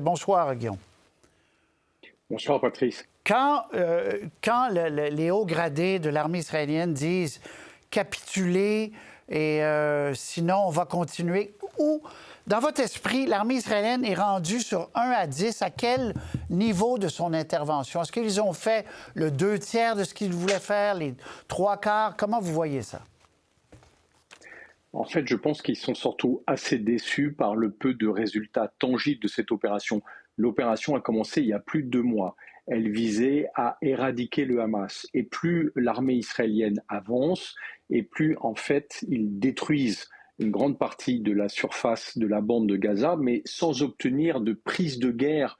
Bonsoir, Guillaume. Bonsoir, Patrice. Quand les hauts gradés de l'armée israélienne disent capituler et sinon on va continuer, ou dans votre esprit, l'armée israélienne est rendue sur 1 à 10, à quel niveau de son intervention? Est-ce qu'ils ont fait le 2/3 de ce qu'ils voulaient faire, les 3/4? Comment vous voyez ça? En fait, je pense qu'ils sont surtout assez déçus par le peu de résultats tangibles de cette opération. L'opération a commencé il y a plus de 2 mois. Elle visait à éradiquer le Hamas. Et plus l'armée israélienne avance, et plus en fait ils détruisent une grande partie de la surface de la bande de Gaza, mais sans obtenir de prise de guerre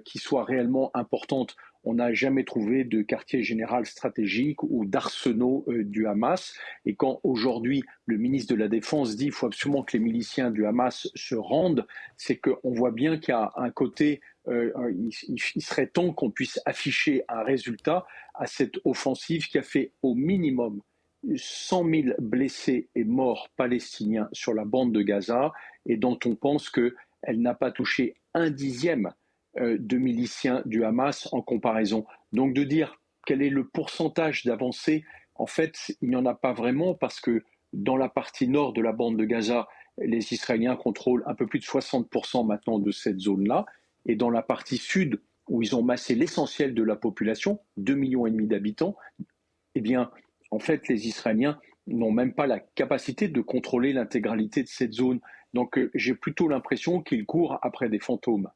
qui soit réellement importante. On n'a jamais trouvé de quartier général stratégique ou d'arsenaux du Hamas. Et quand aujourd'hui le ministre de la Défense dit qu'il faut absolument que les miliciens du Hamas se rendent, c'est qu'on voit bien qu'il y a un côté, il serait temps qu'on puisse afficher un résultat à cette offensive qui a fait au minimum 100 000 blessés et morts palestiniens sur la bande de Gaza et dont on pense qu'elle n'a pas touché 1/10 de miliciens du Hamas en comparaison. Donc de dire quel est le pourcentage d'avancée, en fait, il n'y en a pas vraiment parce que dans la partie nord de la bande de Gaza, les Israéliens contrôlent un peu plus de 60% maintenant de cette zone-là. Et dans la partie sud, où ils ont massé l'essentiel de la population, 2,5 millions d'habitants, eh bien, en fait, les Israéliens n'ont même pas la capacité de contrôler l'intégralité de cette zone. Donc, j'ai plutôt l'impression qu'ils courent après des fantômes.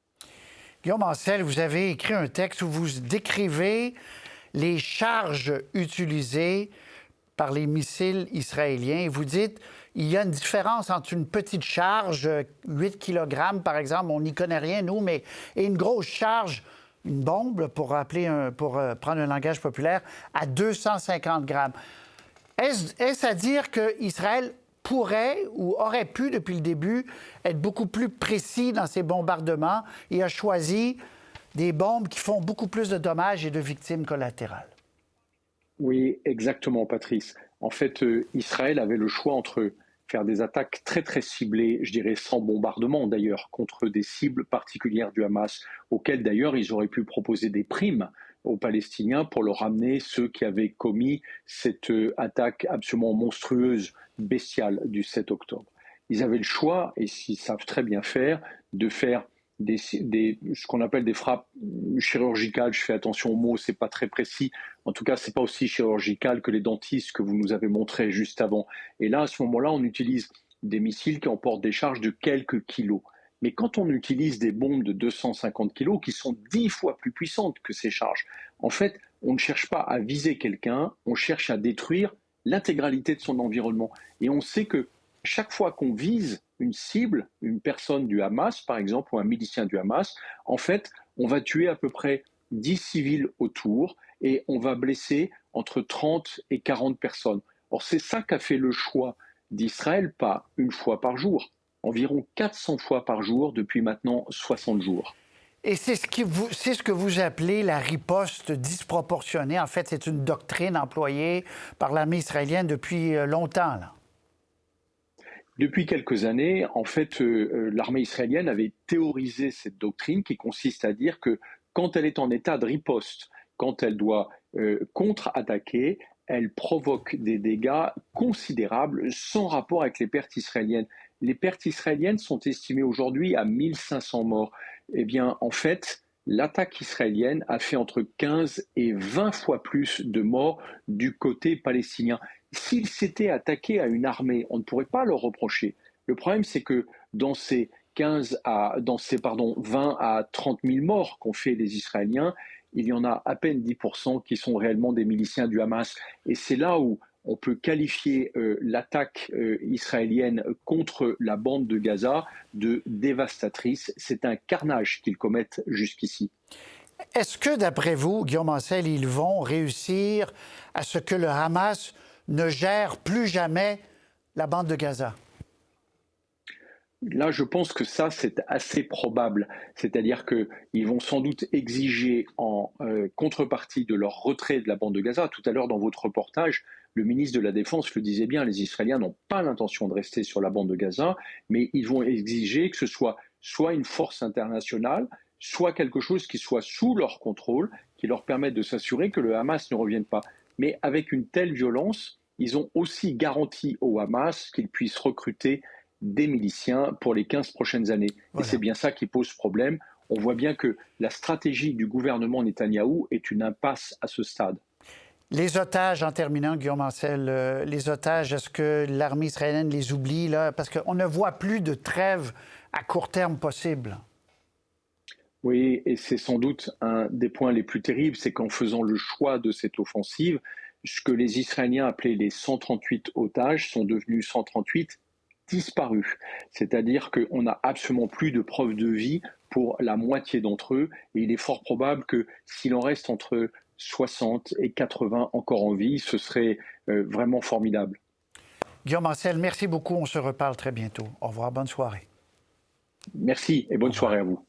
Guillaume Ancel, vous avez écrit un texte où vous décrivez les charges utilisées par les missiles israéliens. Et vous dites il y a une différence entre une petite charge, 8 kg par exemple, on n'y connaît rien, nous, mais et une grosse charge, une bombe, pour prendre un langage populaire, à 250 grammes. Est-ce à dire qu'Israël pourrait ou aurait pu, depuis le début, être beaucoup plus précis dans ses bombardements et a choisi des bombes qui font beaucoup plus de dommages et de victimes collatérales? Oui, exactement, Patrice. En fait, Israël avait le choix entre faire des attaques très très ciblées, je dirais sans bombardement d'ailleurs, contre des cibles particulières du Hamas, auxquelles d'ailleurs ils auraient pu proposer des primes aux Palestiniens pour leur ramener ceux qui avaient commis cette attaque absolument monstrueuse, bestiale du 7 octobre. Ils avaient le choix, et s'ils savent très bien faire, de faire ce qu'on appelle des frappes chirurgicales. Je fais attention aux mots, c'est pas très précis. En tout cas, c'est pas aussi chirurgical que les dentistes que vous nous avez montré juste avant. Et là, à ce moment-là, on utilise des missiles qui emportent des charges de quelques kilos. Mais quand on utilise des bombes de 250 kilos qui sont 10 fois plus puissantes que ces charges, en fait, on ne cherche pas à viser quelqu'un, on cherche à détruire l'intégralité de son environnement. Et on sait que chaque fois qu'on vise une cible, une personne du Hamas, par exemple, ou un milicien du Hamas, en fait, on va tuer à peu près 10 civils autour et on va blesser entre 30 et 40 personnes. Or, c'est ça qu'a fait le choix d'Israël, pas une fois par jour, environ 400 fois par jour depuis maintenant 60 jours. Et c'est ce que vous appelez la riposte disproportionnée. En fait, c'est une doctrine employée par l'armée israélienne depuis longtemps, là. Depuis quelques années, en fait, l'armée israélienne avait théorisé cette doctrine qui consiste à dire que quand elle est en état de riposte, quand elle doit contre-attaquer, elle provoque des dégâts considérables sans rapport avec les pertes israéliennes. Les pertes israéliennes sont estimées aujourd'hui à 1500 morts. Eh bien, en fait, l'attaque israélienne a fait entre 15 et 20 fois plus de morts du côté palestinien. S'ils s'étaient attaqués à une armée, on ne pourrait pas leur reprocher. Le problème, c'est que dans ces 20 à 30 000 morts qu'ont fait les Israéliens, il y en a à peine 10% qui sont réellement des miliciens du Hamas. Et c'est là où on peut qualifier l'attaque israélienne contre la bande de Gaza de dévastatrice. C'est un carnage qu'ils commettent jusqu'ici. Est-ce que, d'après vous, Guillaume Ancel, ils vont réussir à ce que le Hamas ne gère plus jamais la bande de Gaza? Là, je pense que ça, c'est assez probable. C'est-à-dire qu'ils vont sans doute exiger en contrepartie de leur retrait de la bande de Gaza. Tout à l'heure, dans votre reportage, le ministre de la Défense le disait bien, les Israéliens n'ont pas l'intention de rester sur la bande de Gaza, mais ils vont exiger que ce soit une force internationale, soit quelque chose qui soit sous leur contrôle, qui leur permette de s'assurer que le Hamas ne revienne pas. Mais avec une telle violence, ils ont aussi garanti au Hamas qu'ils puissent recruter des miliciens pour les 15 prochaines années. Et c'est Voilà. bien ça qui pose problème. On voit bien que la stratégie du gouvernement Netanyahou est une impasse à ce stade. Les otages, en terminant, Guillaume Ancel, les otages, est-ce que l'armée israélienne les oublie, là? Parce qu'on ne voit plus de trêve à court terme possible. Oui, et c'est sans doute un des points les plus terribles, c'est qu'en faisant le choix de cette offensive, ce que les Israéliens appelaient les 138 otages sont devenus 138 disparus. C'est-à-dire qu'on n'a absolument plus de preuves de vie pour la moitié d'entre eux, et il est fort probable que s'il en reste entre 60 et 80 encore en vie, ce serait vraiment formidable. Guillaume Ancel, merci beaucoup. On se reparle très bientôt. Au revoir. Bonne soirée. Merci et Au bonne revoir. soirée à vous.